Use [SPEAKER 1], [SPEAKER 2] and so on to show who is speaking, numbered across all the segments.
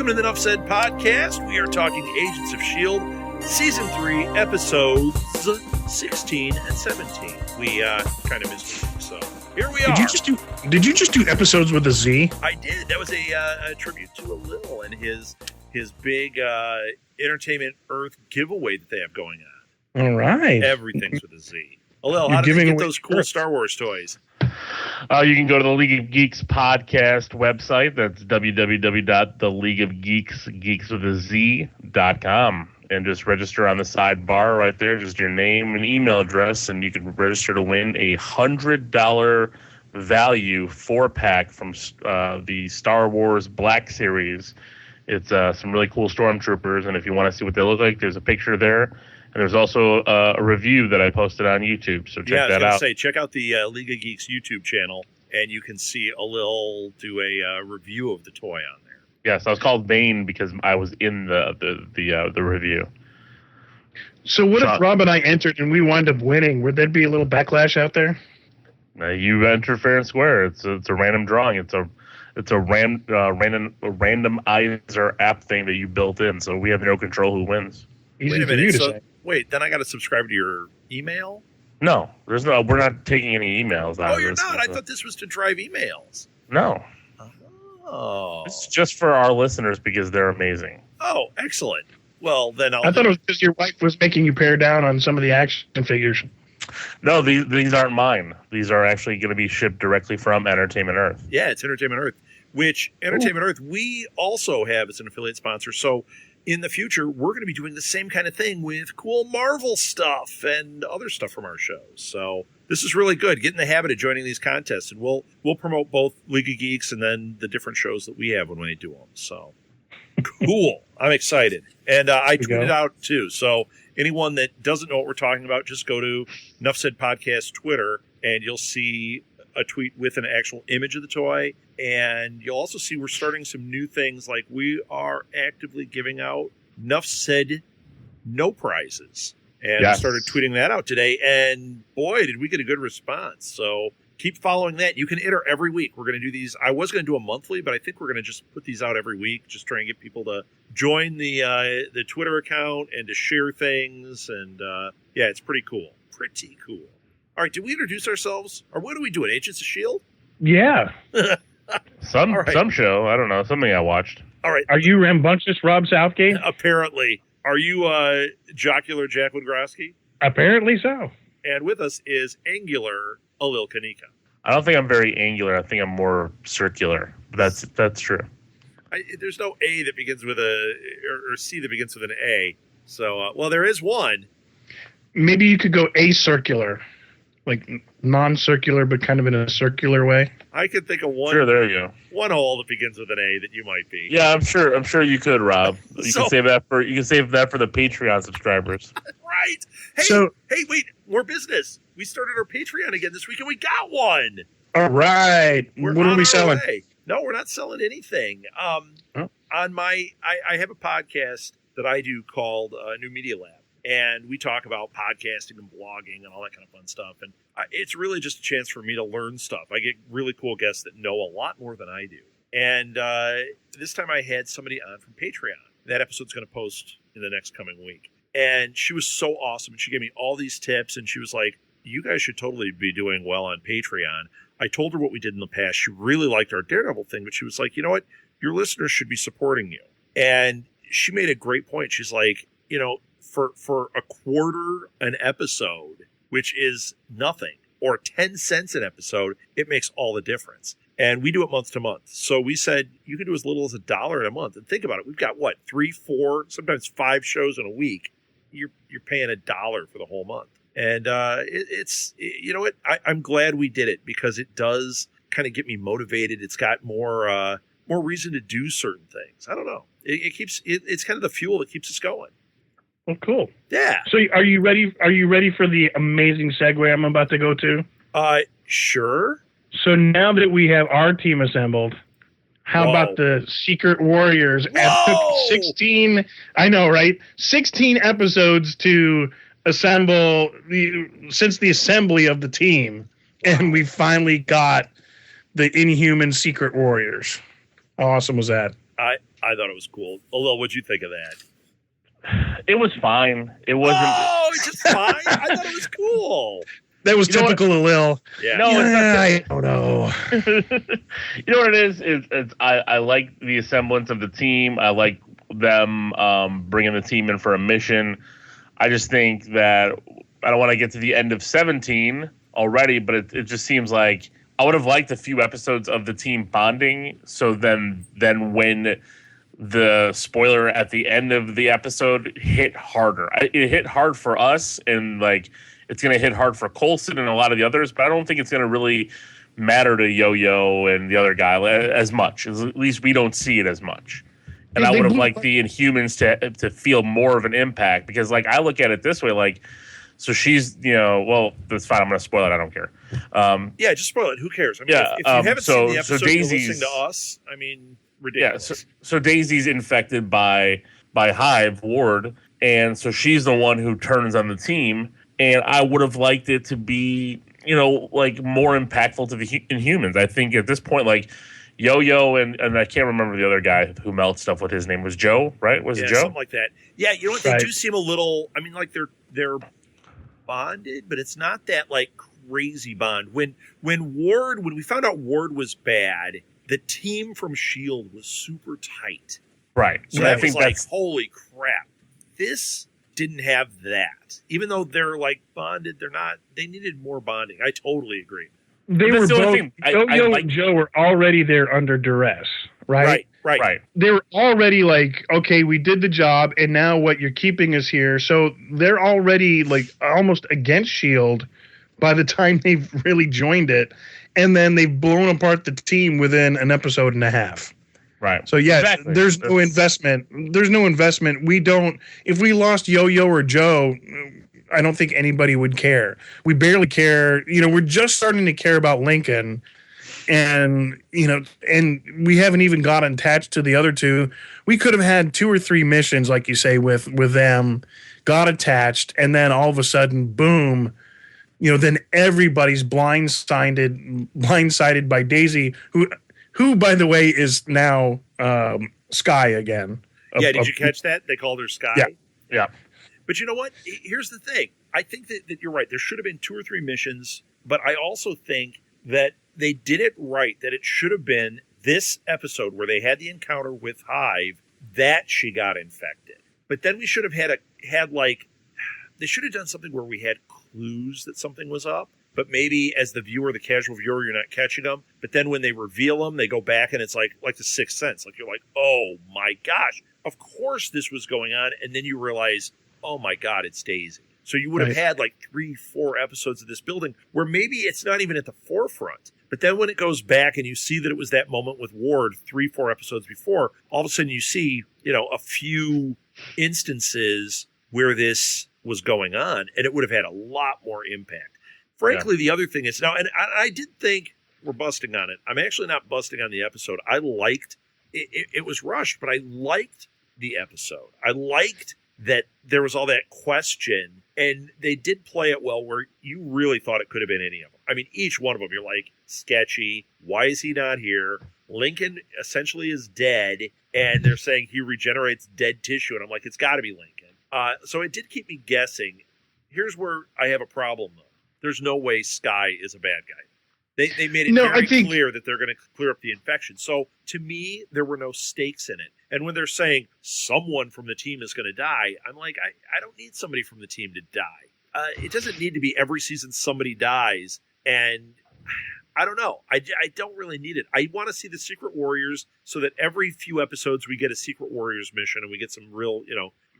[SPEAKER 1] Welcome to the Nuff Said podcast. We are talking Agents of S.H.I.E.L.D. Season 3, episodes 16 and 17. We kind of missed a week, so here we are.
[SPEAKER 2] Did you just do episodes with a Z?
[SPEAKER 1] I did. That was a tribute to Alil and his big Entertainment Earth giveaway that they have going on.
[SPEAKER 2] All right.
[SPEAKER 1] Everything's with a Z. Alil, how do they get those cool Star Wars toys?
[SPEAKER 3] You can go to the League of Geeks podcast website. That's www.theleagueofgeeks.com. And just register on the sidebar right there, just your name and email address, and you can register to win a $100 value 4-pack from the Star Wars Black Series. It's some really cool stormtroopers, and if you want to see what they look like, there's a picture there. And there's also a review that I posted on YouTube, so check that out.
[SPEAKER 1] Check out the League of Geeks YouTube channel, and you can see Alil do a review of the toy on there.
[SPEAKER 3] Yes, I was called Bane because I was in the review.
[SPEAKER 2] So what if Rob and I entered and we wound up winning? Would there be a little backlash out there?
[SPEAKER 3] You enter fair and square. It's a random drawing. It's a randomizer app thing that you built in, so we have no control who wins.
[SPEAKER 1] Wait a minute. Wait, then I got to subscribe to your email?
[SPEAKER 3] No, we're not taking any emails out of this.
[SPEAKER 1] Oh, you're not? I thought this was to drive emails.
[SPEAKER 3] No.
[SPEAKER 1] Oh.
[SPEAKER 3] It's just for our listeners because they're amazing.
[SPEAKER 1] Oh, excellent. Well, then
[SPEAKER 2] I thought it was because your wife was making you pare down on some of the action figures.
[SPEAKER 3] No, these aren't mine. These are actually going to be shipped directly from Entertainment Earth.
[SPEAKER 1] Yeah, it's Entertainment Earth, which Entertainment Earth we also have as an affiliate sponsor. So in the future, we're going to be doing the same kind of thing with cool Marvel stuff and other stuff from our shows. So this is really good. Get in the habit of joining these contests, and we'll promote both League of Geeks and then the different shows that we have when we do them. So cool. I'm excited. And I tweeted out too. So anyone that doesn't know what we're talking about, just go to Nuff Said Podcast Twitter, and you'll see a tweet with an actual image of the toy. And you'll also see we're starting some new things, like we are actively giving out Nuff Said no prizes. And I started tweeting that out today, and boy, did we get a good response. So keep following that. You can enter every week. We're going to do these. I was going to do a monthly, but I think we're going to just put these out every week, just try and get people to join the Twitter account and to share things. And yeah, it's pretty cool. Pretty cool. All right, did we introduce ourselves? Or what do we do, Agents of S.H.I.E.L.D.?
[SPEAKER 2] Yeah.
[SPEAKER 3] Some show. I don't know. Something I watched.
[SPEAKER 1] All right.
[SPEAKER 2] Are you rambunctious Rob Southgate?
[SPEAKER 1] Apparently. Are you jocular Jack Wengrosky?
[SPEAKER 2] Apparently so.
[SPEAKER 1] And with us is angular Alil Kunica.
[SPEAKER 3] I don't think I'm very angular. I think I'm more circular. But that's true.
[SPEAKER 1] There's no A that begins with or C that begins with an A. So, well, there is one.
[SPEAKER 2] Maybe you could go acircular. Like non-circular, but kind of in a circular way.
[SPEAKER 1] I could think of one.
[SPEAKER 3] Sure, there you go.
[SPEAKER 1] One hole that begins with an A that you might be.
[SPEAKER 3] Yeah, I'm sure you could, Rob. You can save that for the Patreon subscribers.
[SPEAKER 1] Right. Hey, wait, more business. We started our Patreon again this week, and we got one.
[SPEAKER 2] All right. What are we selling?
[SPEAKER 1] No, we're not selling anything. On I have a podcast that I do called New Media Lab. And we talk about podcasting and blogging and all that kind of fun stuff. And it's really just a chance for me to learn stuff. I get really cool guests that know a lot more than I do. And this time I had somebody on from Patreon. That episode's going to post in the next coming week. And she was so awesome. And she gave me all these tips. And she was like, you guys should totally be doing well on Patreon. I told her what we did in the past. She really liked our Daredevil thing. But she was like, you know what? Your listeners should be supporting you. And she made a great point. She's like, you know, for a quarter an episode, which is nothing, or 10 cents an episode, it makes all the difference. And we do it month to month. So we said you can do as little as $1 a month. And think about it. We've got 3, 4, sometimes 5 shows in a week. You're paying $1 for the whole month. And it's you know what? I'm glad we did it because it does kind of get me motivated. It's got more reason to do certain things. I don't know. It's kind of the fuel that keeps us going.
[SPEAKER 2] Oh, cool.
[SPEAKER 1] Yeah.
[SPEAKER 2] So are you ready? Are you ready for the amazing segue I'm about to go to?
[SPEAKER 1] Sure.
[SPEAKER 2] So now that we have our team assembled, how about the Secret Warriors? It took 16, I know, right? 16 episodes to assemble since the assembly of the team. And we finally got the Inhuman Secret Warriors. How awesome was that?
[SPEAKER 1] I thought it was cool. Alil, what'd you think of that?
[SPEAKER 3] It was fine. It wasn't.
[SPEAKER 1] Oh, it's just fine. I thought it was cool.
[SPEAKER 2] That was typical of Lil.
[SPEAKER 1] Yeah.
[SPEAKER 3] No, it's not.
[SPEAKER 2] I don't know.
[SPEAKER 3] You know what it is? It's I like the semblance of the team. I like them bringing the team in for a mission. I just think that I don't want to get to the end of 17 already, but it just seems like I would have liked a few episodes of the team bonding. So then when the spoiler at the end of the episode hit harder, it hit hard for us, and like it's going to hit hard for Coulson and a lot of the others, but I don't think it's going to really matter to Yo-Yo and the other guy as much. At least we don't see it as much. And I would have liked the Inhumans to feel more of an impact, because like I look at it this way, like, so she's, well, that's fine. I'm going to spoil it. I don't care.
[SPEAKER 1] Yeah, just spoil it. Who cares? I mean, if you haven't seen the episode, you're listening to us. I mean, ridiculous.
[SPEAKER 3] Yeah, so Daisy's infected by Hive Ward, and so she's the one who turns on the team. And I would have liked it to be, like more impactful to the Inhumans. I think at this point, like Yo-Yo and I can't remember the other guy who melted stuff. What his name was, Joe, right? Was it Joe?
[SPEAKER 1] Something like that. Yeah, you know what? They do seem a little. I mean, like they're bonded, but it's not that like crazy bond. When we found out Ward was bad, the team from S.H.I.E.L.D. was super tight.
[SPEAKER 3] Right.
[SPEAKER 1] So
[SPEAKER 3] I
[SPEAKER 1] that
[SPEAKER 3] think
[SPEAKER 1] was like, holy crap. This didn't have that. Even though they're like bonded, they needed more bonding. I totally agree.
[SPEAKER 2] They were both, Yo-Yo and Joe were already there under duress, right?
[SPEAKER 1] Right.
[SPEAKER 2] They were already like, okay, we did the job, and now what, you're keeping us here. So they're already like almost against S.H.I.E.L.D. by the time they've really joined it. And then they've blown apart the team within an episode and a half.
[SPEAKER 3] Right.
[SPEAKER 2] So yeah, there's no investment. There's no investment. If we lost Yo-Yo or Joe, I don't think anybody would care. We barely care. We're just starting to care about Lincoln, and and we haven't even gotten attached to the other two. We could have had 2 or 3 missions, like you say, with them, got attached, and then all of a sudden, boom. Then everybody's blindsided by Daisy, who, by the way, is now Sky again.
[SPEAKER 1] Yeah, did you catch that? They called her Sky?
[SPEAKER 3] Yeah.
[SPEAKER 1] But you know what? Here's the thing. I think that you're right. There should have been 2 or 3 missions, but I also think that they did it right, that it should have been this episode where they had the encounter with Hive that she got infected. But then we should have they should have done something where we had clues that something was up. But maybe as the viewer, the casual viewer, you're not catching them. But then when they reveal them, they go back and it's like the Sixth Sense. Like you're like, oh my gosh, of course this was going on. And then you realize, oh my God, it's Daisy. So you would have had like 3-4 episodes of this building where maybe it's not even at the forefront. But then when it goes back and you see that it was that moment with Ward 3-4 episodes before, all of a sudden you see, a few instances where this was going on, and it would have had a lot more impact. Frankly, the other thing is now, and I did think we're busting on it. I'm actually not busting on the episode. I liked it. It was rushed, but I liked the episode. I liked that there was all that question, and they did play it well where you really thought it could have been any of them. I mean, each one of them, you're like, sketchy. Why is he not here? Lincoln essentially is dead, and they're saying he regenerates dead tissue, and I'm like, it's got to be Lincoln. So it did keep me guessing. Here's where I have a problem, though. There's no way Sky is a bad guy. They made it very clear that they're going to clear up the infection. So to me, there were no stakes in it. And when they're saying someone from the team is going to die, I'm like, I don't need somebody from the team to die. It doesn't need to be every season somebody dies. And I don't know. I don't really need it. I want to see the Secret Warriors so that every few episodes we get a Secret Warriors mission and we get some real,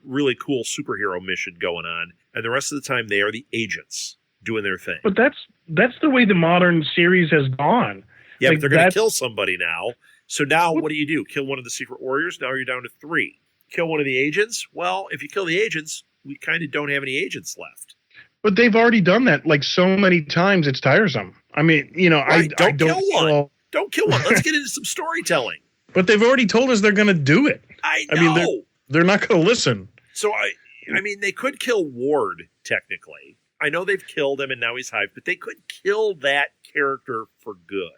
[SPEAKER 1] really cool superhero mission going on. And the rest of the time they are the agents doing their thing.
[SPEAKER 2] But that's the way the modern series has gone.
[SPEAKER 1] Yeah, but they're going to kill somebody now. So now what do? Kill one of the Secret Warriors? Now you're down to 3. Kill one of the agents? Well, if you kill the agents, we kind of don't have any agents left.
[SPEAKER 2] But they've already done that like so many times, it's tiresome. I mean,
[SPEAKER 1] right, I don't kill one. Don't kill one. Let's get into some storytelling.
[SPEAKER 2] But they've already told us they're going to do it.
[SPEAKER 1] I know.
[SPEAKER 2] I mean, they're not going to listen.
[SPEAKER 1] So, I mean, they could kill Ward, technically. I know they've killed him and now he's Hive, but they could kill that character for good.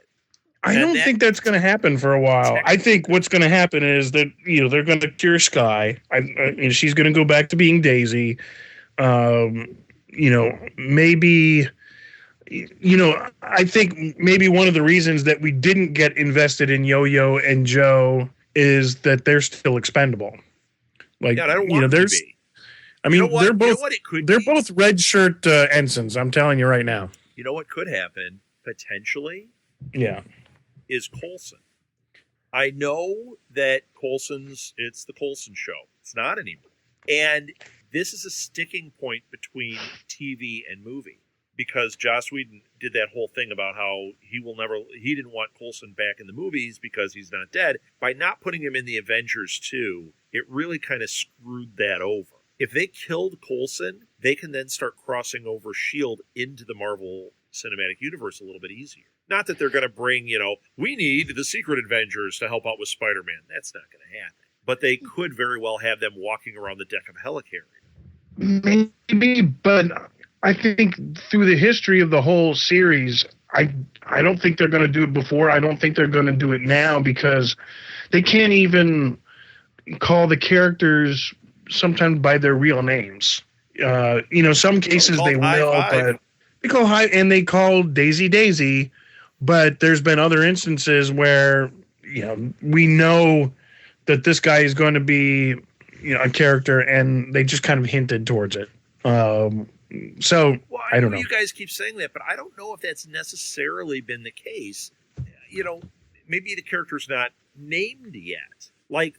[SPEAKER 2] I don't think that's going to happen for a while. I think what's going to happen is that they're going to cure Sky. She's going to go back to being Daisy. Maybe. I think maybe one of the reasons that we didn't get invested in Yo-Yo and Joe is that they're still expendable. Like,
[SPEAKER 1] I don't want them to be.
[SPEAKER 2] I mean, they're both red shirt ensigns. I'm telling you right now.
[SPEAKER 1] You know what could happen potentially?
[SPEAKER 2] Yeah,
[SPEAKER 1] is Coulson. I know that it's the Coulson show. It's not anymore, and this is a sticking point between TV and movie because Joss Whedon did that whole thing about how he didn't want Coulson back in the movies because he's not dead. By not putting him in the Avengers 2, it really kind of screwed that over. If they killed Coulson, they can then start crossing over S.H.I.E.L.D. into the Marvel Cinematic Universe a little bit easier. Not that they're going to bring, we need the Secret Avengers to help out with Spider-Man. That's not going to happen. But they could very well have them walking around the deck of Helicarrier.
[SPEAKER 2] Maybe, but I think through the history of the whole series, I don't think they're going to do it before. I don't think they're going to do it now because they can't even call the characters sometimes by their real names. Some cases they will, but they call Hive and they call Daisy. But there's been other instances where we know that this guy is going to be a character, and they just kind of hinted towards it. So I don't know.
[SPEAKER 1] You guys keep saying that, but I don't know if that's necessarily been the case. Maybe the character's not named yet. Like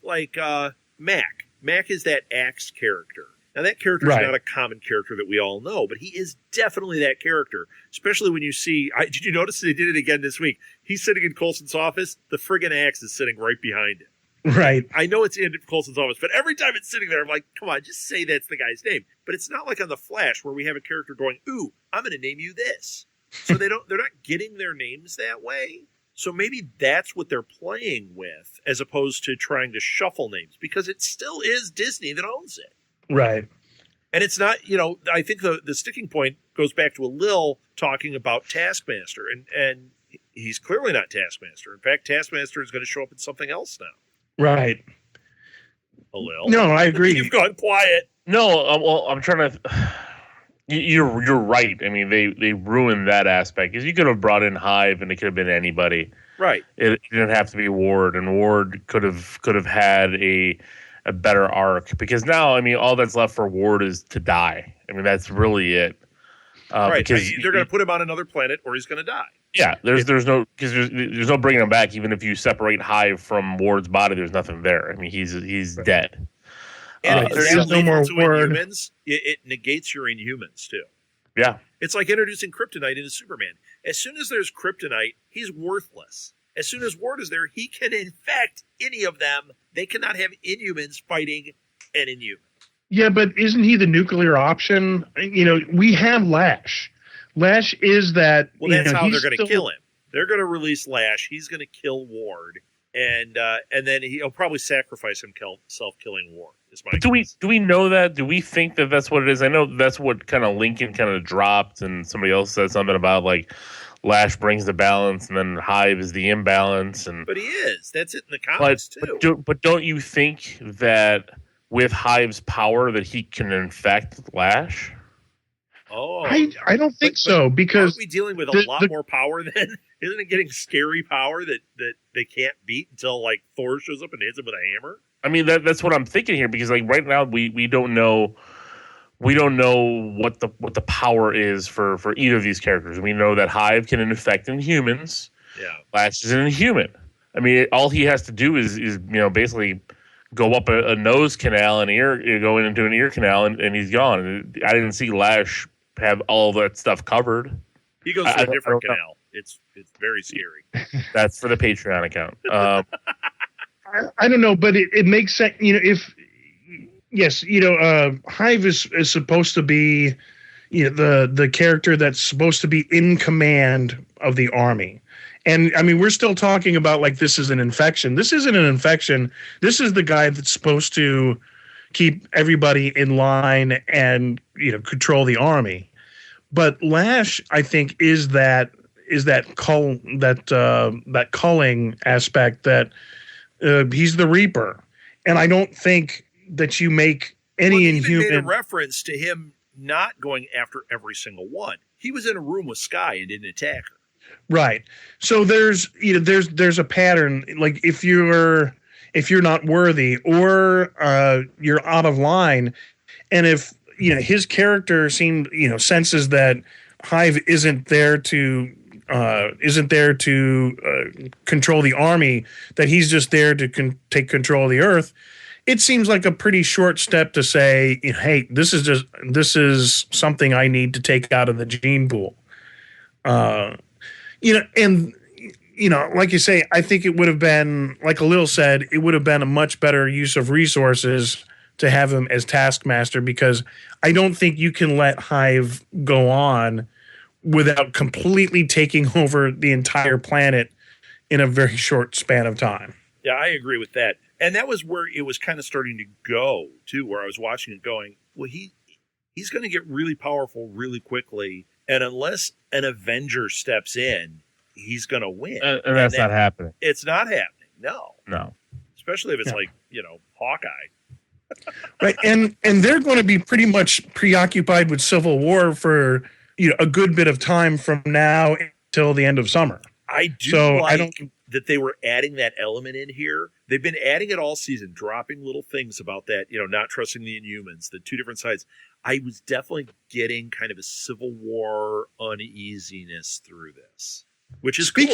[SPEAKER 1] Mac. Mac is that Axe character. Now, that character is not a common character that we all know, but he is definitely that character, especially when you see... did you notice they did it again this week? He's sitting in Coulson's office. The friggin' Axe is sitting right behind him.
[SPEAKER 2] Right.
[SPEAKER 1] I know it's in Coulson's office, but every time it's sitting there, I'm like, come on, just say that's the guy's name. But it's not like on The Flash where we have a character going, ooh, I'm going to name you this. So they're not getting their names that way. So maybe that's what they're playing with as opposed to trying to shuffle names because it still is Disney that owns it.
[SPEAKER 2] Right.
[SPEAKER 1] And it's not, I think the sticking point goes back to Alil talking about Taskmaster. And he's clearly not Taskmaster. In fact, Taskmaster is going to show up in something else now.
[SPEAKER 2] Right.
[SPEAKER 1] Alil.
[SPEAKER 2] No, I agree.
[SPEAKER 1] You've gone quiet.
[SPEAKER 3] No, well, I'm trying to... You're right. I mean, they ruined that aspect because you could have brought in Hive and it could have been anybody.
[SPEAKER 1] Right.
[SPEAKER 3] It didn't have to be Ward, and Ward could have had a better arc because now, I mean, all that's left for Ward is to die. I mean, that's really it.
[SPEAKER 1] Right. Because they're going to put him on another planet or he's going to die.
[SPEAKER 3] Yeah. There's no bringing him back. Even if you separate Hive from Ward's body, there's nothing there. I mean, he's dead.
[SPEAKER 1] And
[SPEAKER 2] there is no more Ward.
[SPEAKER 1] Inhumans, it negates your Inhumans too.
[SPEAKER 3] Yeah.
[SPEAKER 1] It's like introducing kryptonite into Superman. As soon as there's kryptonite, he's worthless. As soon as Ward is there, he can infect any of them. They cannot have Inhumans fighting an Inhuman.
[SPEAKER 2] Yeah, but isn't he the nuclear option? We have Lash. Lash is that.
[SPEAKER 1] Well, that's how they're going to kill him. They're going to release Lash. He's going to kill Ward, and then he'll probably sacrifice himself killing Ward.
[SPEAKER 3] Do we know that? Do we think that that's what it is? I know that's what kind of Lincoln kind of dropped, and somebody else said something about like Lash brings the balance, and then Hive is the imbalance. But
[SPEAKER 1] he is. That's it in the comics too.
[SPEAKER 3] But don't you think that with Hive's power that he can infect Lash?
[SPEAKER 1] Oh,
[SPEAKER 2] I don't think so because
[SPEAKER 1] aren't we dealing with a lot more power then? Isn't it getting scary power that they can't beat until like Thor shows up and hits him with a hammer?
[SPEAKER 3] I mean that's what I'm thinking here because like right now we don't know what the power is for either of these characters. We know that Hive can infect Inhumans.
[SPEAKER 1] Yeah,
[SPEAKER 3] Lash is an Inhuman. I mean all he has to do is basically go up a nose canal and go into an ear canal and he's gone. I didn't see Lash have all that stuff covered.
[SPEAKER 1] He goes to a different canal. It's very scary.
[SPEAKER 3] That's for the Patreon account.
[SPEAKER 2] I don't know, but it makes sense. Hive is supposed to be the character that's supposed to be in command of the army. And I mean, we're still talking about like this is an infection. This isn't an infection. This is the guy that's supposed to keep everybody in line and control the army. But Lash, I think, is that that culling aspect that he's the Reaper, and I don't think that you make any Inhuman.
[SPEAKER 1] Made a reference to him not going after every single one. He was in a room with Sky and didn't attack her.
[SPEAKER 2] Right. So there's a pattern. Like if you're not worthy or you're out of line, and if his character senses that Hive isn't there to control the army, that he's just there to take control of the Earth. It seems like a pretty short step to say, hey, this is something I need to take out of the gene pool. Like you say, I think it would have been, like Alil said, it would have been a much better use of resources to have him as Taskmaster, because I don't think you can let Hive go on without completely taking over the entire planet in a very short span of time.
[SPEAKER 1] Yeah, I agree with that. And that was where it was kind of starting to go, too, where I was watching it going, well, he's going to get really powerful really quickly, and unless an Avenger steps in, he's going to win.
[SPEAKER 3] And that's not happening.
[SPEAKER 1] It's not happening, no.
[SPEAKER 3] No.
[SPEAKER 1] Especially if it's Hawkeye.
[SPEAKER 2] Right, and they're going to be pretty much preoccupied with Civil War for a good bit of time from now until the end of summer.
[SPEAKER 1] I do that they were adding that element in here. They've been adding it all season, dropping little things about that, not trusting the Inhumans, the two different sides. I was definitely getting kind of a Civil War uneasiness through this, which is cool.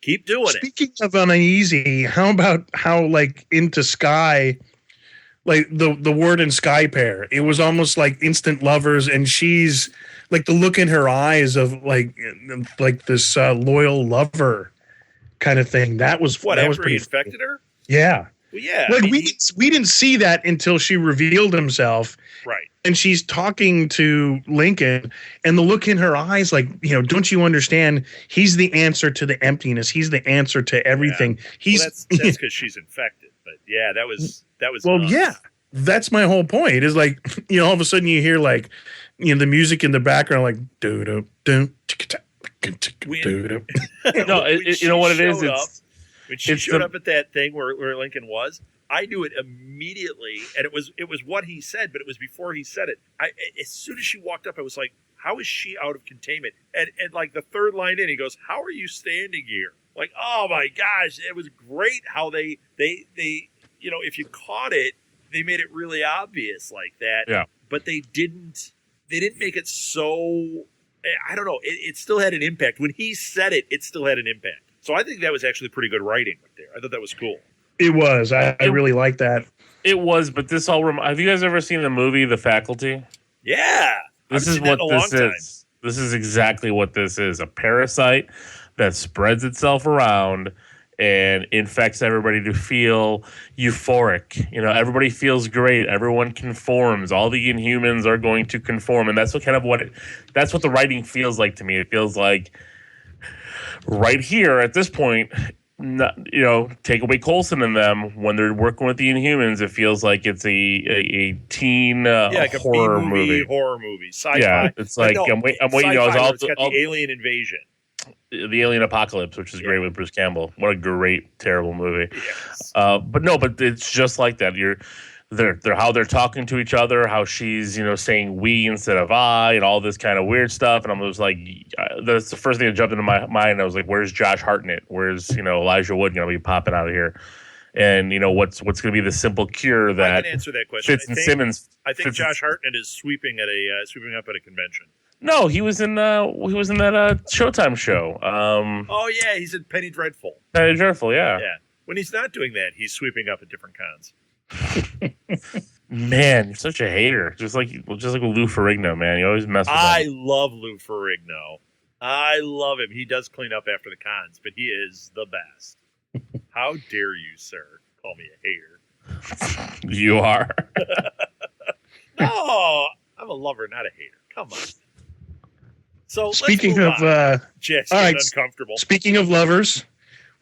[SPEAKER 1] Keep doing it.
[SPEAKER 2] Speaking of uneasy, how about how into Sky, like the Word and Sky pair, it was almost like instant lovers, and she's like the look in her eyes of like this loyal lover kind of thing. That was
[SPEAKER 1] what,
[SPEAKER 2] that
[SPEAKER 1] after
[SPEAKER 2] was pretty
[SPEAKER 1] he infected her?
[SPEAKER 2] Yeah.
[SPEAKER 1] Well, yeah.
[SPEAKER 2] We didn't see that until she revealed himself.
[SPEAKER 1] Right.
[SPEAKER 2] And she's talking to Lincoln, and the look in her eyes, don't you understand? He's the answer to the emptiness. He's the answer to everything. Yeah.
[SPEAKER 1] That's because she's infected. But yeah, that was.
[SPEAKER 2] Well, nuts. Yeah, that's my whole point. Is all of a sudden you hear the music in the background, like do do do.
[SPEAKER 3] No, you know what it is?
[SPEAKER 1] When she showed up at that thing where Lincoln was, I knew it immediately, and it was what he said, but it was before he said it. As soon as she walked up, I was like, "How is she out of containment?" And like the third line in, he goes, "How are you standing here?" Like, oh my gosh, it was great how they if you caught it, they made it really obvious like that.
[SPEAKER 3] Yeah.
[SPEAKER 1] But they didn't make it so. I don't know. It still had an impact. When he said it, it still had an impact. So I think that was actually pretty good writing right there. I thought that was cool.
[SPEAKER 2] It was. I really like that.
[SPEAKER 3] It was, but this all have you guys ever seen the movie The Faculty?
[SPEAKER 1] Yeah.
[SPEAKER 3] This is what this is. This is exactly what this is. A parasite that spreads itself around and infects everybody to feel euphoric. Everybody feels great. Everyone conforms. All the Inhumans are going to conform, and that's what the writing feels like to me. It feels like right here at this point, take away Coulson and them when they're working with the Inhumans. It feels like it's a teen
[SPEAKER 1] like
[SPEAKER 3] horror movie.
[SPEAKER 1] Horror movie. Sci-fi.
[SPEAKER 3] Yeah, it's like I'm waiting.
[SPEAKER 1] It's got the alien invasion.
[SPEAKER 3] The Alien Apocalypse, which is great with Bruce Campbell. What a great, terrible movie.
[SPEAKER 1] Yes.
[SPEAKER 3] But it's just like that. They're how they're talking to each other, how she's, saying we instead of I, and all this kind of weird stuff. And I was like, that's the first thing that jumped into my mind. I was like, where's Josh Hartnett? Where's, Elijah Wood going to be popping out of here? And, what's going to be the simple cure that
[SPEAKER 1] I can answer that question.
[SPEAKER 3] Simmons.
[SPEAKER 1] I think Josh Hartnett is sweeping up at a convention.
[SPEAKER 3] No, he was in that Showtime show.
[SPEAKER 1] Oh yeah, he's in Penny Dreadful.
[SPEAKER 3] Penny Dreadful, yeah.
[SPEAKER 1] Yeah. When he's not doing that, he's sweeping up at different cons.
[SPEAKER 3] Man, you're such a hater. Just like with Lou Ferrigno, man. You always mess with him.
[SPEAKER 1] I love Lou Ferrigno. I love him. He does clean up after the cons, but he is the best. How dare you, sir, call me a hater?
[SPEAKER 3] You are.
[SPEAKER 1] No, I'm a lover, not a hater. Come on. So
[SPEAKER 2] speaking of
[SPEAKER 1] Jack's uncomfortable.
[SPEAKER 2] Speaking of lovers,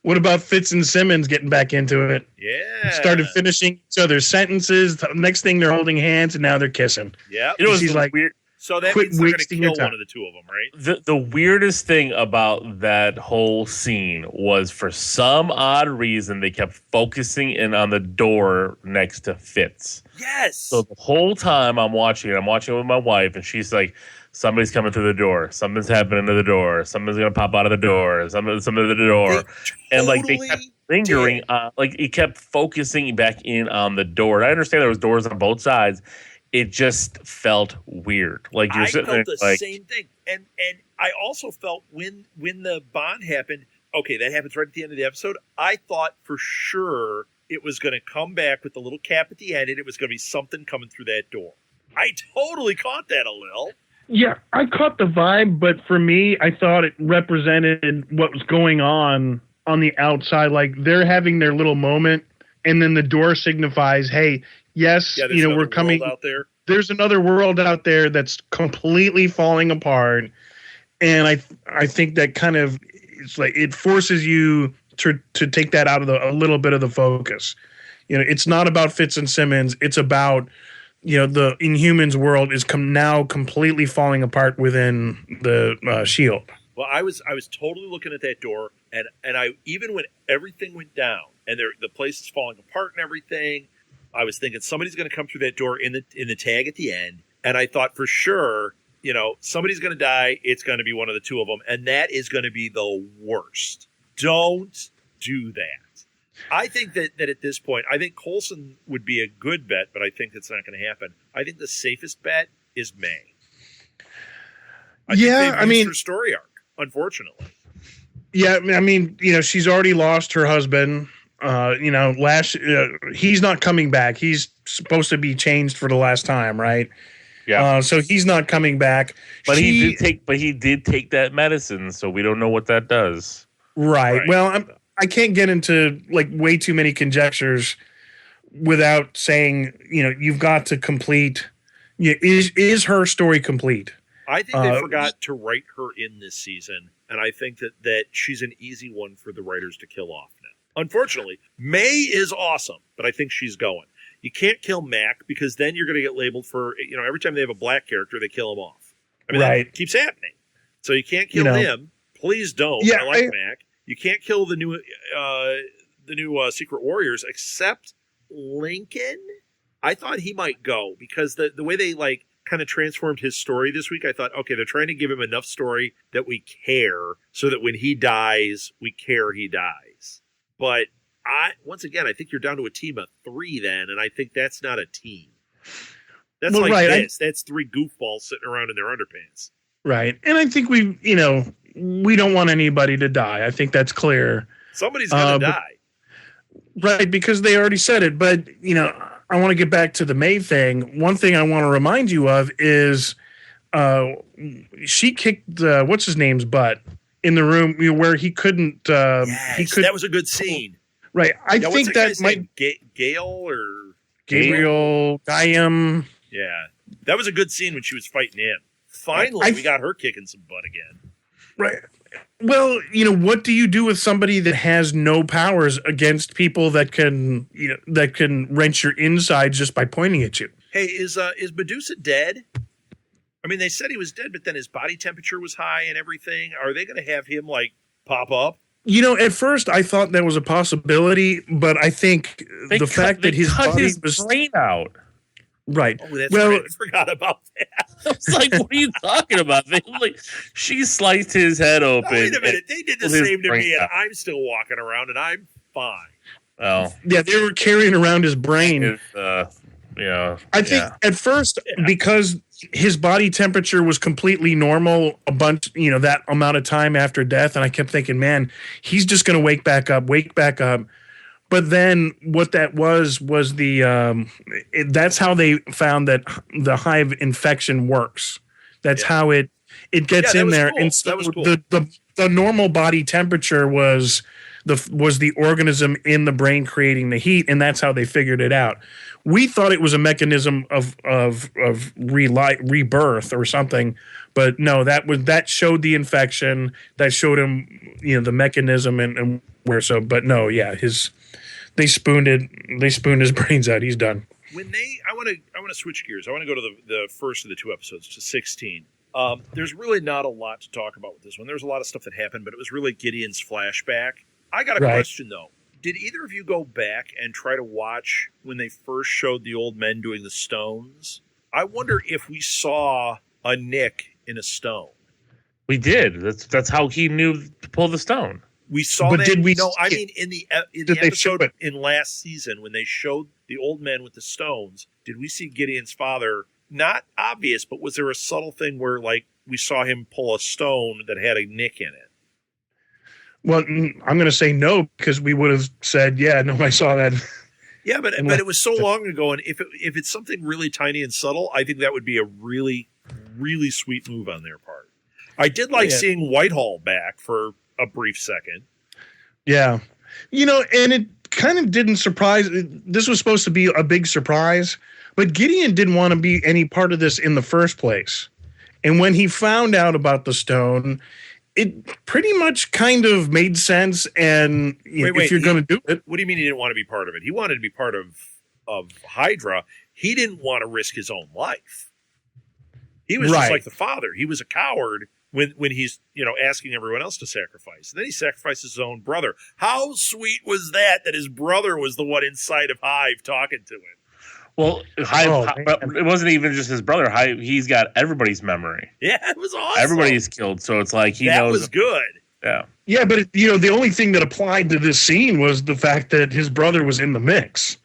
[SPEAKER 2] what about Fitz and Simmons getting back into it?
[SPEAKER 1] Yeah.
[SPEAKER 2] Started finishing each other's sentences. The next thing they're holding hands, and now they're kissing.
[SPEAKER 1] Yeah.
[SPEAKER 3] It was weird.
[SPEAKER 1] So that
[SPEAKER 2] Quit
[SPEAKER 1] means they're going to
[SPEAKER 2] wasting
[SPEAKER 1] kill
[SPEAKER 2] your time.
[SPEAKER 1] one of the two of them, right?
[SPEAKER 3] The weirdest thing about that whole scene was, for some odd reason, they kept focusing in on the door next to Fitz.
[SPEAKER 1] Yes.
[SPEAKER 3] So the whole time I'm watching it with my wife, and she's like, somebody's coming through the door. Something's happening to the door. Something's going to pop out of the door. Something to the door. And like they kept lingering, like it kept focusing back in on the door. And I understand there was doors on both sides. It just felt weird. Like you're sitting there,
[SPEAKER 1] I felt the same thing, and I also felt when the bond happened. Okay, that happens right at the end of the episode. I thought for sure it was going to come back with the little cap at the end, and it was going to be something coming through that door. I totally caught that, Alil.
[SPEAKER 2] Yeah, I caught the vibe, but for me, I thought it represented what was going on the outside. Like they're having their little moment, and then the door signifies, "Hey, yes, we're coming
[SPEAKER 1] out there.
[SPEAKER 2] There's another world out there that's completely falling apart," and I think that kind of it's like it forces you to take that out of a little bit of the focus. It's not about Fitz and Simmons. It's about the Inhumans world is now completely falling apart within the S.H.I.E.L.D.
[SPEAKER 1] Well, I was totally looking at that door, and I even when everything went down and the place is falling apart and everything, I was thinking somebody's going to come through that door in the tag at the end, and I thought for sure, somebody's going to die. It's going to be one of the two of them, and that is going to be the worst. Don't do that. I think that at this point, I think Coulson would be a good bet, but I think it's not going to happen. I think the safest bet is May. I think they've used her story arc, unfortunately.
[SPEAKER 2] Yeah, I mean, she's already lost her husband. He's not coming back. He's supposed to be changed for the last time, right?
[SPEAKER 3] Yeah.
[SPEAKER 2] So he's not coming back.
[SPEAKER 3] But he did take that medicine, so we don't know what that does.
[SPEAKER 2] Right. Well, I can't get into like way too many conjectures without saying, you've got to complete. Is her story complete?
[SPEAKER 1] I think they forgot to write her in this season, and I think that she's an easy one for the writers to kill off now. Unfortunately, May is awesome, but I think she's going. You can't kill Mac because then you're going to get labeled for, every time they have a black character, they kill him off. I mean, that keeps happening. So you can't kill him. Please don't. Yeah, I like Mac. You can't kill the new Secret Warriors except Lincoln. I thought he might go because the way they kind of transformed his story this week, I thought, okay, they're trying to give him enough story that we care so that when he dies, we care he dies. But once again, I think you're down to a team of 3 then, and I think that's not a team. That's this. That's 3 goofballs sitting around in their underpants.
[SPEAKER 2] Right. And I think we don't want anybody to die. I think that's clear.
[SPEAKER 1] Somebody's going to die.
[SPEAKER 2] Right, because they already said it. But, I want to get back to the May thing. One thing I want to remind you of is she kicked what's his name's butt in the room where he couldn't. That was
[SPEAKER 1] a good scene.
[SPEAKER 2] Right, I think that might
[SPEAKER 1] Gail or
[SPEAKER 2] Gabriel Gaiam.
[SPEAKER 1] Yeah, that was a good scene when she was fighting him. Finally, we got her kicking some butt again.
[SPEAKER 2] Right. Well, what do you do with somebody that has no powers against people that can wrench your insides just by pointing at you?
[SPEAKER 1] Hey, is Medusa dead? I mean, they said he was dead, but then his body temperature was high and everything. Are they going to have him pop up?
[SPEAKER 2] At first I thought that was a possibility, but I think the fact that his body was
[SPEAKER 3] brain out.
[SPEAKER 2] Right.
[SPEAKER 1] Oh, that's right. I forgot about that.
[SPEAKER 3] I was like, what are you talking about? She sliced his head open.
[SPEAKER 1] Wait a minute. They did the same to me, and I'm still walking around, and I'm fine.
[SPEAKER 3] Oh.
[SPEAKER 2] Yeah, they were carrying around his brain.
[SPEAKER 3] Yeah.
[SPEAKER 2] I think at first, because his body temperature was completely normal that amount of time after death, and I kept thinking, man, he's just going to wake back up. But then what that was that's how they found that the hive infection works. That's how it gets in there.
[SPEAKER 1] Cool.
[SPEAKER 2] And so
[SPEAKER 1] that was cool.
[SPEAKER 2] the normal body temperature was the organism in the brain creating the heat, and that's how they figured it out. We thought it was a mechanism of rebirth or something, but no, that showed the infection, that showed him the mechanism and where so. But no, yeah, they spooned his brains out. He's done.
[SPEAKER 1] I want to switch gears. I want to go to the first of the 2 episodes, to 16. There's really not a lot to talk about with this one. There's a lot of stuff that happened, but it was really Gideon's flashback. I got a question, though. Did either of you go back and try to watch when they first showed the old men doing the stones? I wonder if we saw a nick in a stone.
[SPEAKER 3] We did. That's how he knew to pull the stone.
[SPEAKER 1] We saw
[SPEAKER 2] but
[SPEAKER 1] that.
[SPEAKER 2] Did we?
[SPEAKER 1] No, I mean in the episode in last season when they showed the old men with the stones. Did we see Gideon's father? Not obvious, but was there a subtle thing where, like, we saw him pull a stone that had a nick in it?
[SPEAKER 2] Well, I'm going to say no, because we would have said, yeah, no, I saw that.
[SPEAKER 1] Yeah, but it was so long ago, and if it's something really tiny and subtle, I think that would be a really, really sweet move on their part. I did like seeing Whitehall back for a brief second. Yeah.
[SPEAKER 2] And it kind of didn't surprise. This was supposed to be a big surprise, but Gideon didn't want to be any part of this in the first place. And when he found out about the stone, it pretty much kind of made sense. And if you're going to do it.
[SPEAKER 1] What do you mean he didn't want to be part of it? He wanted to be part of Hydra. He didn't want to risk his own life. He was just like the father. He was a coward when he's, asking everyone else to sacrifice. And then he sacrifices his own brother. How sweet was that his brother was the one inside of Hive talking to him?
[SPEAKER 3] Well, but it wasn't even just his brother. He's got everybody's memory.
[SPEAKER 1] Yeah, it was awesome.
[SPEAKER 3] Everybody's killed, so it's like he knows.
[SPEAKER 1] That was good.
[SPEAKER 3] Yeah.
[SPEAKER 2] Yeah, but the only thing that applied to this scene was the fact that his brother was in the mix.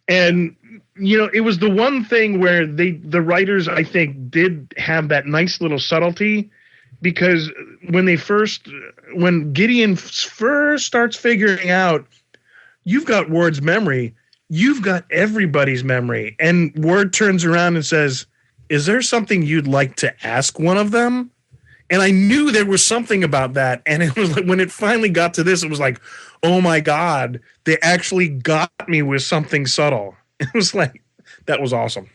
[SPEAKER 2] And it was the one thing where the writers, I think, did have that nice little subtlety, because when Gideon first starts figuring out, you've got Ward's memory, you've got everybody's memory, and Ward turns around and says, is there something you'd like to ask one of them? And I knew there was something about that. And it was like, when it finally got to this, it was like, oh my God, they actually got me with something subtle. It was like, that was awesome.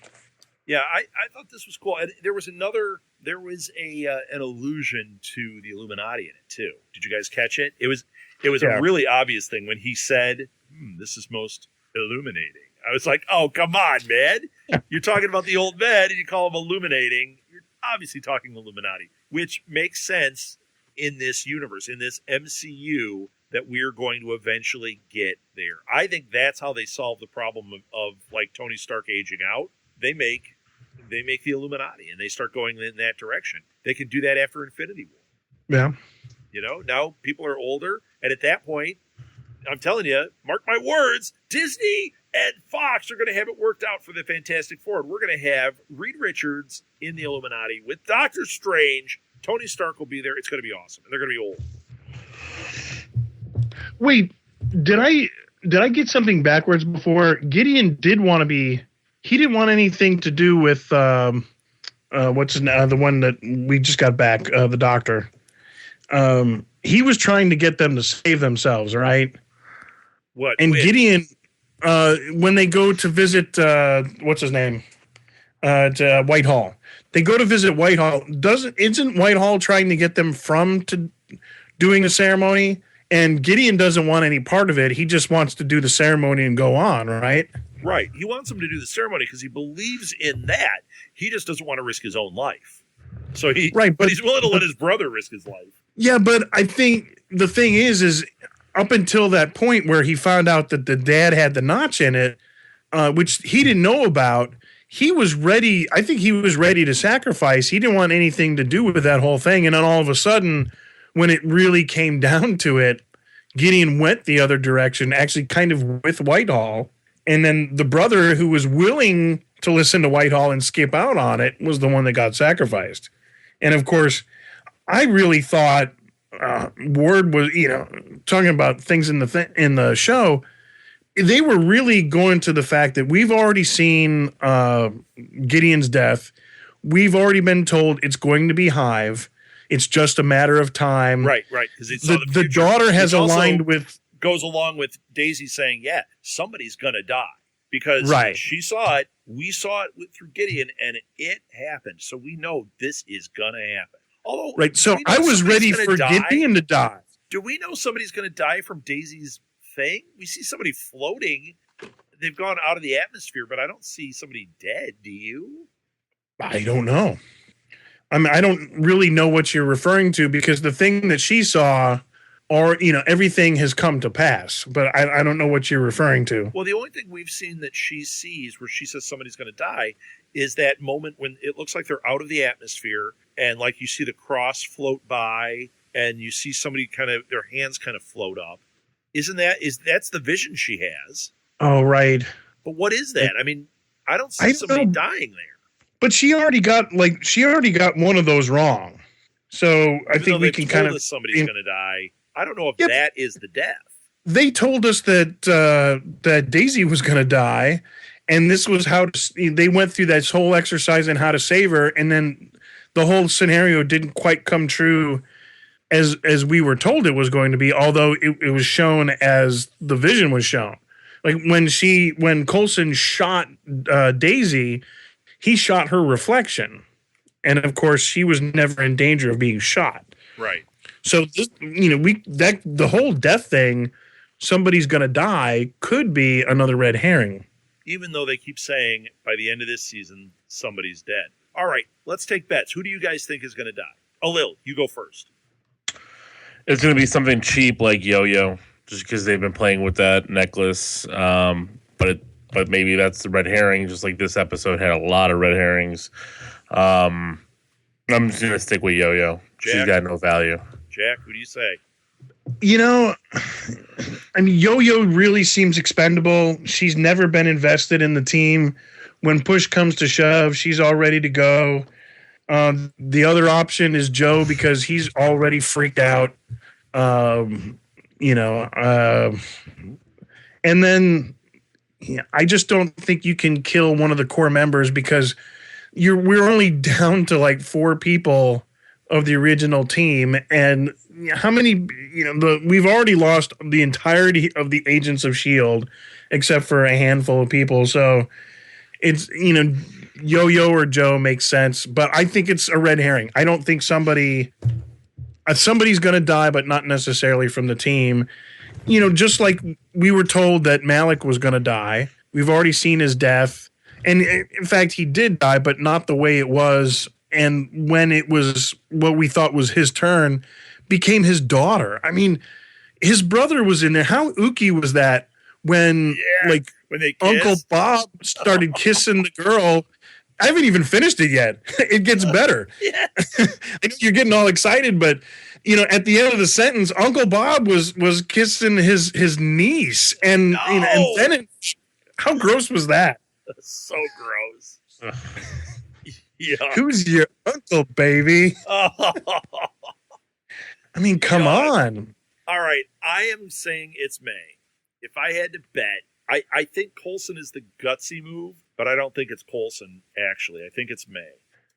[SPEAKER 1] Yeah, I thought this was cool. And there was an allusion to the Illuminati in it too. Did you guys catch it? It was a really obvious thing when he said, this is most illuminating. I was like, oh, come on, man. You're talking about the old men and you call them illuminating. You're obviously talking Illuminati, which makes sense in this universe, in this MCU, that we're going to eventually get there. I think that's how they solve the problem of like Tony Stark aging out. They make the Illuminati and they start going in that direction. They can do that after Infinity War.
[SPEAKER 2] Yeah.
[SPEAKER 1] Now people are older, and at that point, I'm telling you, mark my words, Disney and Fox are going to have it worked out for the Fantastic Four. We're going to have Reed Richards in the Illuminati with Doctor Strange. Tony Stark will be there. It's going to be awesome, and they're going to be old.
[SPEAKER 2] Wait, did I get something backwards before? Gideon did want to be. He didn't want anything to do with what's his name, the one that we just got back, the doctor. He was trying to get them to save themselves, right?
[SPEAKER 1] What?
[SPEAKER 2] And Gideon, when they go to visit, what's his name, to Whitehall, they go to visit Whitehall. Isn't Whitehall trying to get them to doing the ceremony? And Gideon doesn't want any part of it. He just wants to do the ceremony and go on, right?
[SPEAKER 1] Right. He wants them to do the ceremony because he believes in that. He just doesn't want to risk his own life. So but he's willing to let his brother risk his life.
[SPEAKER 2] Yeah, but I think the thing is up until that point where he found out that the dad had the notch in it, which he didn't know about, he was ready. I think he was ready to sacrifice. He didn't want anything to do with that whole thing. And then all of a sudden, when it really came down to it, Gideon went the other direction, actually kind of with Whitehall. And then the brother who was willing to listen to Whitehall and skip out on it was the one that got sacrificed. And of course, I really thought Ward was, talking about things in the show. They were really going to the fact that we've already seen Gideon's death. We've already been told it's going to be Hive. It's just a matter of time.
[SPEAKER 1] Right. Because
[SPEAKER 2] the daughter has aligned with.
[SPEAKER 1] Goes along with Daisy saying, yeah, somebody's going to die. Because she saw it, we saw it through Gideon, and it happened. So we know this is going to happen. Although,
[SPEAKER 2] so I was ready for Gideon to die.
[SPEAKER 1] Do we know somebody's going to die from Daisy's thing? We see somebody floating. they've gone out of the atmosphere, but I don't see somebody dead. Do you?
[SPEAKER 2] I don't know. I mean, I don't really know what you're referring to because the thing that she saw, or everything has come to pass. But I don't know what you're referring to.
[SPEAKER 1] Well, the only thing we've seen that she sees where she says somebody's going to die is that moment when it looks like they're out of the atmosphere, and like you see the cross float by, and you see somebody kind of their hands kind of float up. That's the vision she has?
[SPEAKER 2] Oh, right.
[SPEAKER 1] But what is that? I mean, I don't see somebody dying there.
[SPEAKER 2] But she already got one of those wrong. So I think we can kind of
[SPEAKER 1] somebody's going to die. I don't know if that is the death.
[SPEAKER 2] They told us that Daisy was going to die, and this was how they went through this whole exercise in how to save her, and then the whole scenario didn't quite come true as we were told it was going to be, although it was shown as the vision was shown. Like when Coulson shot Daisy, he shot her reflection, and of course she was never in danger of being shot.
[SPEAKER 1] Right.
[SPEAKER 2] So this, the whole death thing, somebody's going to die, could be another red herring.
[SPEAKER 1] Even though they keep saying by the end of this season somebody's dead. All right, let's take bets. Who do you guys think is going to die? Alil, you go first.
[SPEAKER 3] It's going to be something cheap like Yo-Yo, just because they've been playing with that necklace. But maybe that's the red herring, just like this episode had a lot of red herrings. I'm just going to stick with Yo-Yo. She's got no value.
[SPEAKER 1] Jack, who do you say?
[SPEAKER 2] I mean, Yo-Yo really seems expendable. She's never been invested in the team. When push comes to shove, she's all ready to go. The other option is Joe because he's already freaked out. And then I just don't think you can kill one of the core members because we're only down to like 4 people of the original team, and how many? We've already lost the entirety of the agents of S.H.I.E.L.D. except for a handful of people. So it's Yo-Yo or Joe makes sense, but I think it's a red herring. I don't think somebody's going to die, but not necessarily from the team. Just like we were told that Malik was going to die. We've already seen his death. And in fact, he did die, but not the way it was. And when it was what we thought was his turn, became his daughter. I mean, his brother was in there. How ooky was that when they Uncle Bob started kissing the girl? I haven't even finished it yet. It gets better. I know you're getting all excited, but at the end of the sentence, Uncle Bob was kissing his niece, and and then how gross was that?
[SPEAKER 1] So gross. Yeah.
[SPEAKER 2] Who's your uncle, baby? I mean, come on.
[SPEAKER 1] All right, I am saying it's May. If I had to bet, I think Coulson is the gutsy move, but I don't think it's Coulson, actually. I think it's May.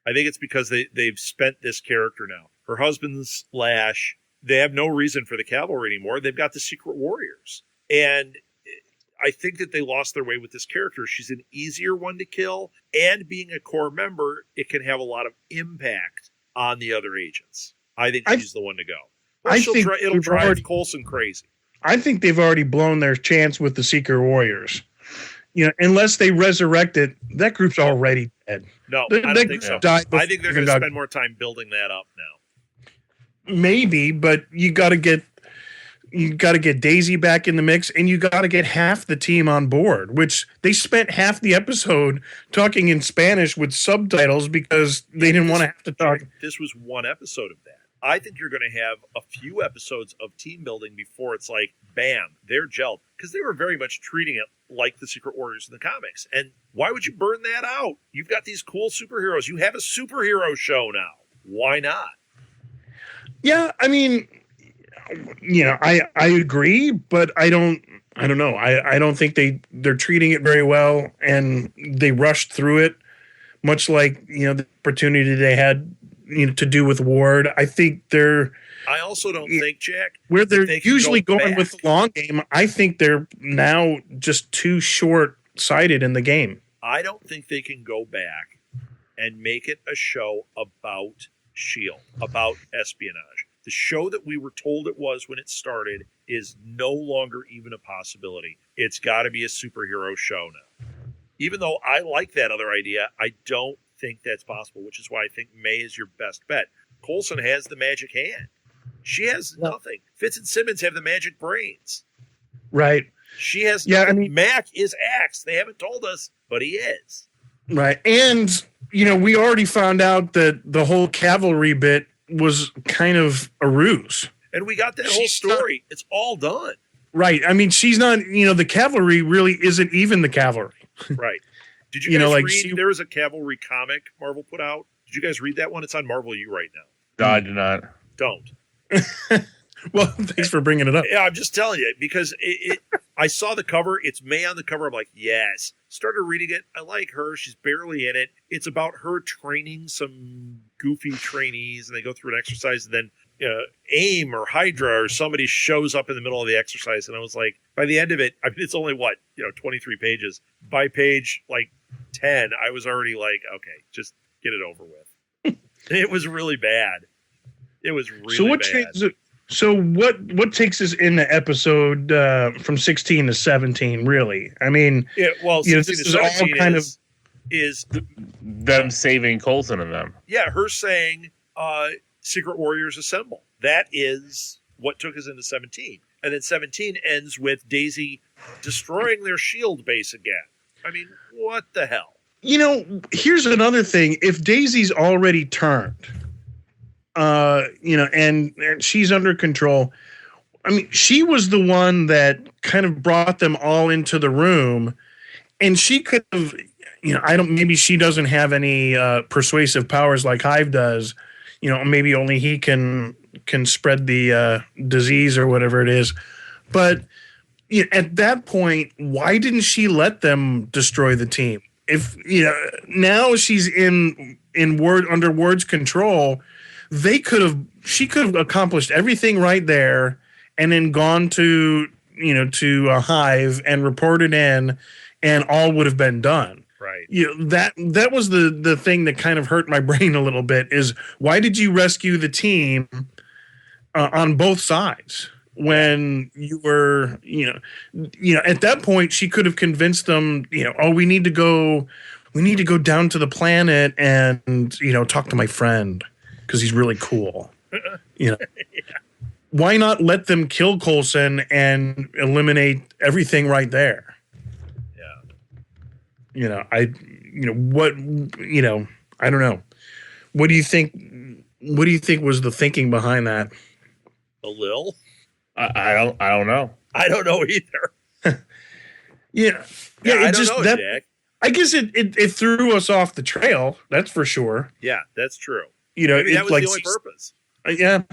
[SPEAKER 1] I think it's because they've spent this character now. Her husband's Lash. They have no reason for the cavalry anymore. They've got the Secret Warriors. And I think that they lost their way with this character. She's an easier one to kill, and being a core member, it can have a lot of impact on the other agents. I think she's the one to go. Plus, it'll drive Coulson crazy.
[SPEAKER 2] I think they've already blown their chance with the Secret Warriors. Unless they resurrect it, that group's already dead.
[SPEAKER 1] No, I don't think so. I think they're going to spend more time building that up now.
[SPEAKER 2] Maybe, but you got to get Daisy back in the mix, and you got to get half the team on board, which they spent half the episode talking in Spanish with subtitles because they didn't want to have to talk.
[SPEAKER 1] This was one episode of that. I think you're going to have a few episodes of team building before it's like, bam, they're gelled. Because they were very much treating it like the Secret Warriors in the comics. And why would you burn that out? You've got these cool superheroes. You have a superhero show now. Why not?
[SPEAKER 2] Yeah, I mean, I agree, but I don't know. I don't think they're treating it very well, and they rushed through it, much like the opportunity they had to do with Ward. I think they're.
[SPEAKER 1] I also don't think, Jack,
[SPEAKER 2] where they're usually going with the long game. I think they're now just too short-sighted in the game.
[SPEAKER 1] I don't think they can go back and make it a show about S.H.I.E.L.D., about espionage. The show that we were told it was when it started is no longer even a possibility. It's got to be a superhero show now. Even though I like that other idea, I don't think that's possible, which is why I think May is your best bet. Coulson has the magic hand. She has nothing. Fitz and Simmons have the magic brains.
[SPEAKER 2] Right.
[SPEAKER 1] She has nothing. I mean, Mac is Axe. They haven't told us, but he is.
[SPEAKER 2] Right. And, we already found out that the whole cavalry bit was kind of a ruse.
[SPEAKER 1] And we got that whole story. It's all done.
[SPEAKER 2] Right. I mean, she's not, the cavalry really isn't even the cavalry.
[SPEAKER 1] Right. Did you guys read? There was a cavalry comic Marvel put out. Did you guys read that one? It's on Marvel U right now.
[SPEAKER 3] No, I did not.
[SPEAKER 1] Don't.
[SPEAKER 2] Well, thanks for bringing it up.
[SPEAKER 1] Yeah, I'm just telling you because I saw the cover. It's May on the cover. I'm like, yes. Started reading it. I like her. She's barely in it. It's about her training some goofy trainees, and they go through an exercise, and then AIM or Hydra or somebody shows up in the middle of the exercise. And I was like, by the end of it, it's only 23 pages. By page 10, I was already like, okay, just get it over with. It was really bad. It was really bad.
[SPEAKER 2] So what takes us in the episode from 16 to 17? Really, I mean,
[SPEAKER 1] this is all kind of
[SPEAKER 3] them saving Coulson and them.
[SPEAKER 1] Yeah, her saying, "Secret Warriors assemble." That is what took us into 17, and then 17 ends with Daisy destroying their S.H.I.E.L.D. base again. I mean, what the hell?
[SPEAKER 2] Here's another thing: if Daisy's already turned. And she's under control. I mean, she was the one that kind of brought them all into the room, and she could have, maybe she doesn't have any persuasive powers like Hive does. Maybe only he can spread the disease or whatever it is. But at that point, why didn't she let them destroy the team? If now she's under Ward's control. She could have accomplished everything right there and then gone to a Hive and reported in, and all would have been done.
[SPEAKER 1] Right.
[SPEAKER 2] That was the thing that kind of hurt my brain a little bit is why did you rescue the team on both sides when you were, at that point she could have convinced them, we need to go down to the planet and, talk to my friend. Because he's really cool, Yeah. Why not let them kill Coulson and eliminate everything right there?
[SPEAKER 1] Yeah.
[SPEAKER 2] I don't know. What do you think? What do you think was the thinking behind that?
[SPEAKER 1] Alil?
[SPEAKER 3] I don't know.
[SPEAKER 1] I don't know either.
[SPEAKER 2] Yeah.
[SPEAKER 1] I don't know, Jack.
[SPEAKER 2] I guess it threw us off the trail. That's for sure.
[SPEAKER 1] Yeah, that's true.
[SPEAKER 2] Maybe
[SPEAKER 1] that was the only purpose.
[SPEAKER 2] Yeah,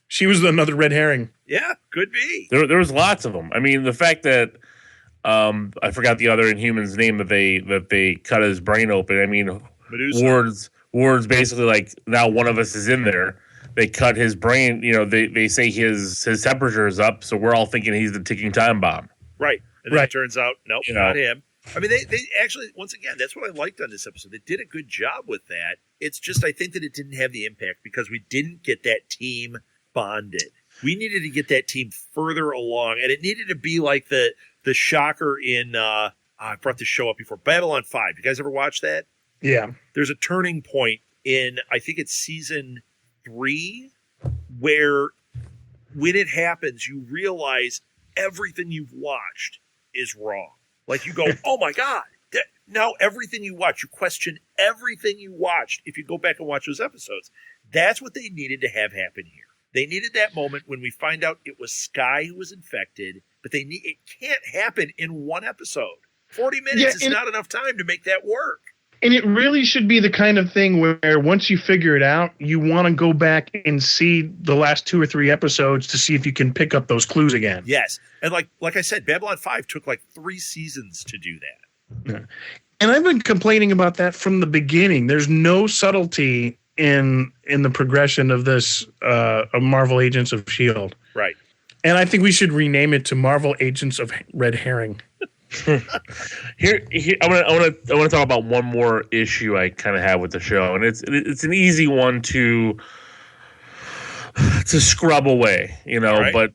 [SPEAKER 2] she was another red herring.
[SPEAKER 1] Yeah, could be.
[SPEAKER 3] There was lots of them. I mean, the fact that I forgot the other Inhuman's name that they cut his brain open. I mean,
[SPEAKER 1] Medusa.
[SPEAKER 3] Ward's basically like now one of us is in there. They cut his brain. They say his temperature is up, so we're all thinking he's the ticking time bomb.
[SPEAKER 1] Right, and then it turns out nope, not him. I mean, they actually, once again, that's what I liked on this episode. They did a good job with that. It's just, I think that it didn't have the impact because we didn't get that team bonded. We needed to get that team further along, and it needed to be like the shocker in, I brought this show up before, Babylon 5. You guys ever watch that?
[SPEAKER 2] Yeah.
[SPEAKER 1] There's a turning point in, I think it's season 3, where when it happens, you realize everything you've watched is wrong. Like you go, oh my God. Now everything you watch, you question everything you watched if you go back and watch those episodes. That's what they needed to have happen here. They needed that moment when we find out it was Skye who was infected, but it can't happen in one episode. 40 minutes is not enough time to make that work.
[SPEAKER 2] And it really should be the kind of thing where once you figure it out, you want to go back and see the last 2 or 3 episodes to see if you can pick up those clues again.
[SPEAKER 1] Yes. And like I said, Babylon 5 took 3 seasons to do that.
[SPEAKER 2] Yeah. And I've been complaining about that from the beginning. There's no subtlety in the progression of this of Marvel Agents of S.H.I.E.L.D.
[SPEAKER 1] Right.
[SPEAKER 2] And I think we should rename it to Marvel Agents of Red Herring.
[SPEAKER 3] Here, I want to talk about one more issue I kind of have with the show, and it's an easy one to to scrub away,
[SPEAKER 1] Right.
[SPEAKER 3] But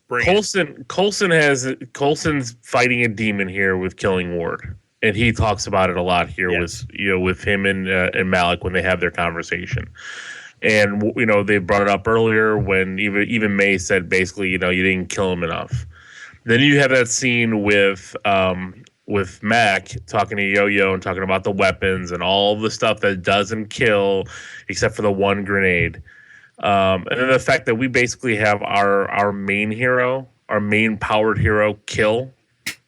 [SPEAKER 3] Coulson's fighting a demon here with killing Ward, and he talks about it a lot here with him and Malik when they have their conversation. And they brought it up earlier when even May said basically, you didn't kill him enough. Then you have that scene with Mac talking to Yo-Yo and talking about the weapons and all the stuff that doesn't kill except for the one grenade. And then the fact that we basically have our main hero, our main powered hero kill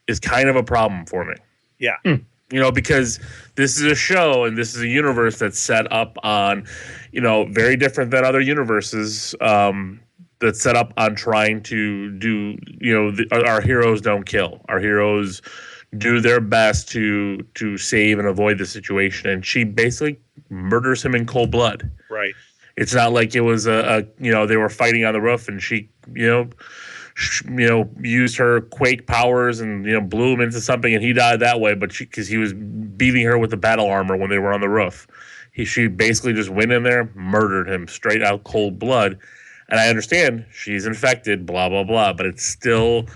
[SPEAKER 3] is kind of a problem for me.
[SPEAKER 1] Yeah.
[SPEAKER 3] Because this is a show and this is a universe that's set up on, very different than other universes, that's set up on trying to do, our heroes don't kill. Our heroes do their best to save and avoid the situation. And she basically murders him in cold blood.
[SPEAKER 1] Right.
[SPEAKER 3] It's not like it was they were fighting on the roof and she, used her quake powers and, blew him into something and he died that way. But because he was beating her with the battle armor when they were on the roof, she basically just went in there, murdered him straight out cold blood. And I understand she's infected, blah, blah, blah, but it's still...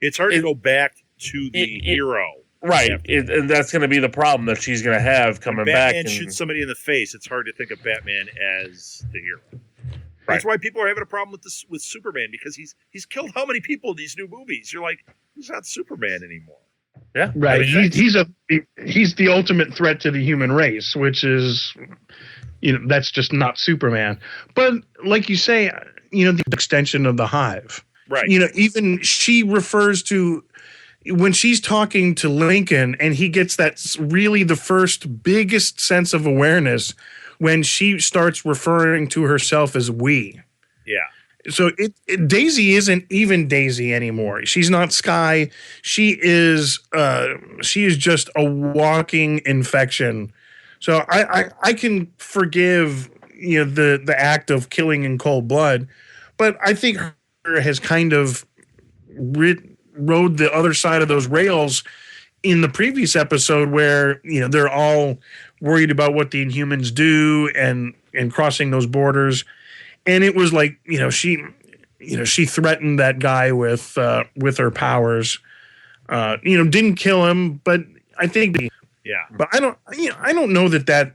[SPEAKER 1] It's hard to go back to the hero.
[SPEAKER 3] Right. And that's going to be the problem that she's going to have coming back.
[SPEAKER 1] Batman shoots somebody in the face. It's hard to think of Batman as the hero.
[SPEAKER 3] Right.
[SPEAKER 1] That's why people are having a problem with Superman, because he's killed how many people in these new movies? You're like, he's not Superman anymore.
[SPEAKER 3] Yeah.
[SPEAKER 2] Right. He's the ultimate threat to the human race, which is... that's just not Superman. But like you say, the extension of the Hive.
[SPEAKER 1] Right.
[SPEAKER 2] Even she refers to when she's talking to Lincoln and he gets really the first biggest sense of awareness when she starts referring to herself as we.
[SPEAKER 1] Yeah.
[SPEAKER 2] So Daisy isn't even Daisy anymore. She's not Sky. She is just a walking infection. So I can forgive the act of killing in cold blood, but I think her has kind of rode the other side of those rails in the previous episode where they're all worried about what the Inhumans do and crossing those borders, and it was like she threatened that guy with her powers, didn't kill him, but I think.
[SPEAKER 1] Yeah,
[SPEAKER 2] but I don't know that.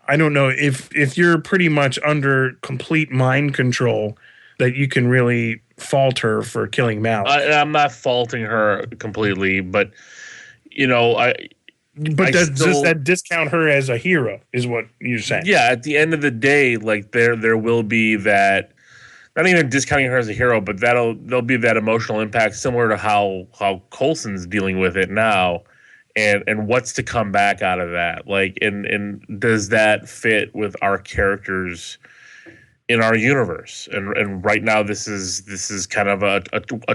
[SPEAKER 2] I don't know if you're pretty much under complete mind control that you can really fault her for killing Mal.
[SPEAKER 3] I'm not faulting her completely, but
[SPEAKER 2] does that discount her as a hero? Is what you're saying?
[SPEAKER 3] Yeah, at the end of the day, like there will be that. Not even discounting her as a hero, but there'll be that emotional impact similar to how Coulson's dealing with it now. And what's to come back out of that? Like, and does that fit with our characters in our universe? And right now, this is kind of a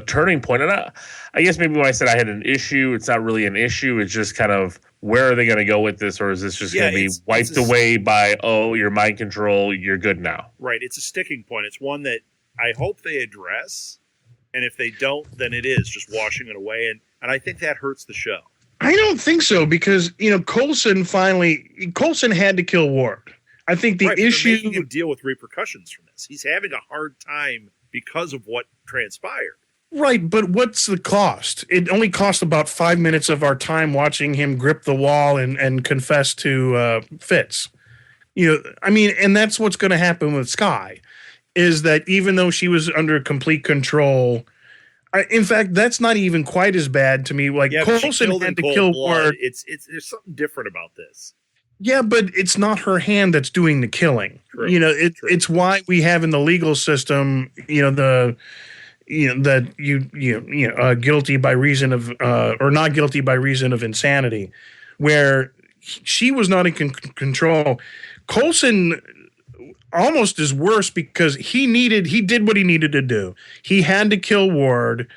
[SPEAKER 3] turning point. And I guess maybe when I said I had an issue, it's not really an issue. It's just kind of where are they going to go with this, or is this just going to be wiped away by your mind control? You're good now.
[SPEAKER 1] Right. It's a sticking point. It's one that I hope they address, and if they don't, then it is just washing it away, and I think that hurts the show.
[SPEAKER 2] I don't think so, because Coulson had to kill Ward. I think the issue
[SPEAKER 1] making him deal with repercussions from this. He's having a hard time because of what transpired.
[SPEAKER 2] Right, but what's the cost? It only cost about 5 minutes of our time watching him grip the wall and confess to Fitz. And that's what's going to happen with Sky, is that even though she was under complete control. In fact, that's not even quite as bad to me. Like Coulson had to kill Ward.
[SPEAKER 1] There's something different about this.
[SPEAKER 2] Yeah, but it's not her hand that's doing the killing.
[SPEAKER 1] True.
[SPEAKER 2] It's why we have in the legal system, guilty by reason of or not guilty by reason of insanity, where she was not in control. Coulson almost is worse because he did what he needed to do. He had to kill Ward.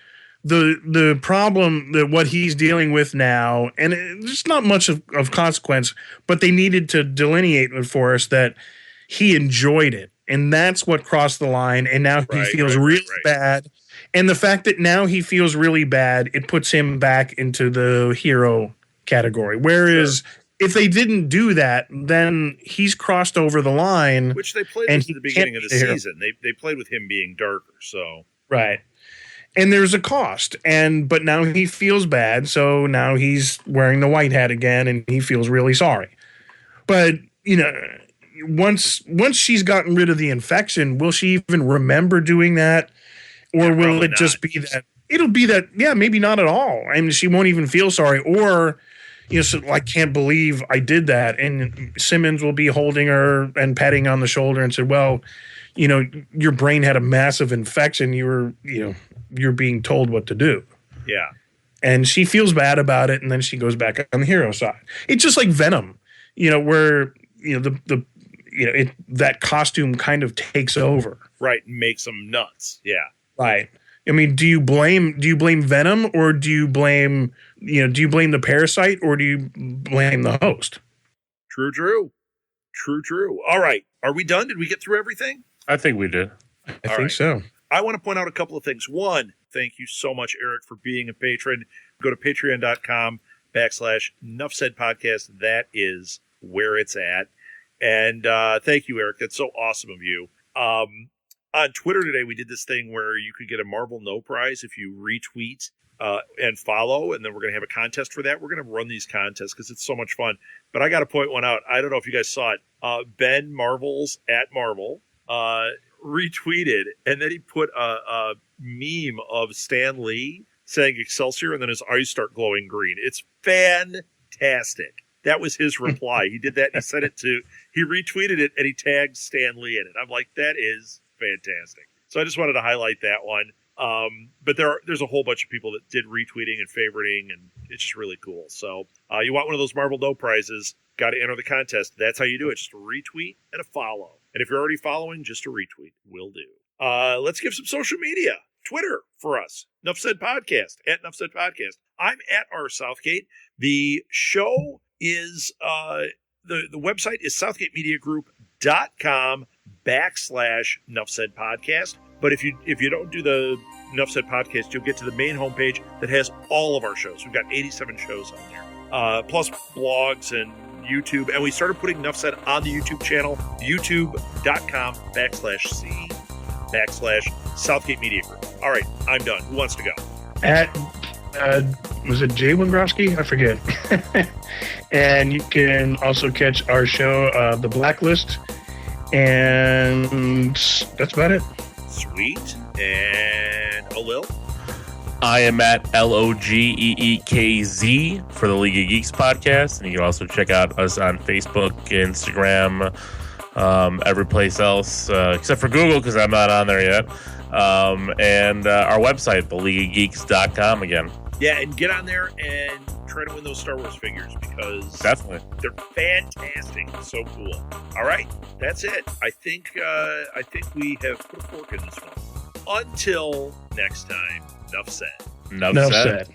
[SPEAKER 2] The problem that what he's dealing with now, and it's not much of consequence, but they needed to delineate it for us that he enjoyed it. And that's what crossed the line. And now he feels really bad. And the fact that now he feels really bad, it puts him back into the hero category. Whereas if they didn't do that, then he's crossed over the line.
[SPEAKER 1] Which they played at the beginning of the season. They played with him being darker, so.
[SPEAKER 2] Right. And there's a cost. But now he feels bad, so now he's wearing the white hat again, and he feels really sorry. But, once she's gotten rid of the infection, will she even remember doing that? Or will it just be that? It'll be that, maybe not at all. I mean, she won't even feel sorry. Or, so I can't believe I did that. And Simmons will be holding her and patting on the shoulder and said, well, your brain had a massive infection. You're being told what to do.
[SPEAKER 1] Yeah.
[SPEAKER 2] And she feels bad about it. And then she goes back on the hero side. It's just like Venom, where, that costume kind of takes over.
[SPEAKER 1] Right. And makes them nuts. Yeah.
[SPEAKER 2] Right. I mean, do you blame Venom, or do you blame the parasite, or do you blame the host?
[SPEAKER 1] True. All right. Are we done? Did we get through everything?
[SPEAKER 3] I think we did.
[SPEAKER 2] I think so.
[SPEAKER 1] I want to point out a couple of things. One, thank you so much, Eric, for being a patron. Go to patreon.com/Nuff Said podcast. That is where it's at. And thank you, Eric. That's so awesome of you. On Twitter today, we did this thing where you could get a Marvel No Prize if you retweet and follow, and then we're going to have a contest for that. We're going to run these contests because it's so much fun. But I got to point one out. I don't know if you guys saw it. Ben Marvels at Marvel retweeted, and then he put a meme of Stan Lee saying Excelsior, and then his eyes start glowing green. It's fantastic. That was his reply. He did that. He sent it he retweeted it, and he tagged Stan Lee in it. I'm like, that is fantastic. So I just wanted to highlight that one. But there's a whole bunch of people that did retweeting and favoriting, and it's just really cool. So you want one of those Marvel No Prizes, got to enter the contest. That's how you do it. Just a retweet and a follow. And if you're already following, just a retweet will do. Let's give some social media. Twitter for us. Nuff Said Podcast, at Nuff Said Podcast. I'm at R Southgate. The show is, the website is southgatemediagroup.com/Nuff Said Podcast. But if you don't do the Nuff Said Podcast, you'll get to the main homepage that has all of our shows. We've got 87 shows on there, plus blogs and YouTube. And we started putting Nuff Said on the YouTube channel, youtube.com/C/Southgate Media Group. All right, I'm done. Who wants to go?
[SPEAKER 2] At was it Jay Wengrosky? I forget. And you can also catch our show, The Blacklist, and that's about it.
[SPEAKER 1] Sweet. And Alil?
[SPEAKER 3] I am at LOGEEKZ for the League of Geeks podcast, and you can also check out us on Facebook, Instagram, every place else except for Google, because I'm not on there yet. And our website, theleagueofgeeks.com again.
[SPEAKER 1] Yeah, and get on there and try to win those Star Wars figures, because
[SPEAKER 3] definitely
[SPEAKER 1] they're fantastic. So cool. All right, that's it. I think we have put a fork in this one. Until next time, Nuff Said.
[SPEAKER 3] Nuff said.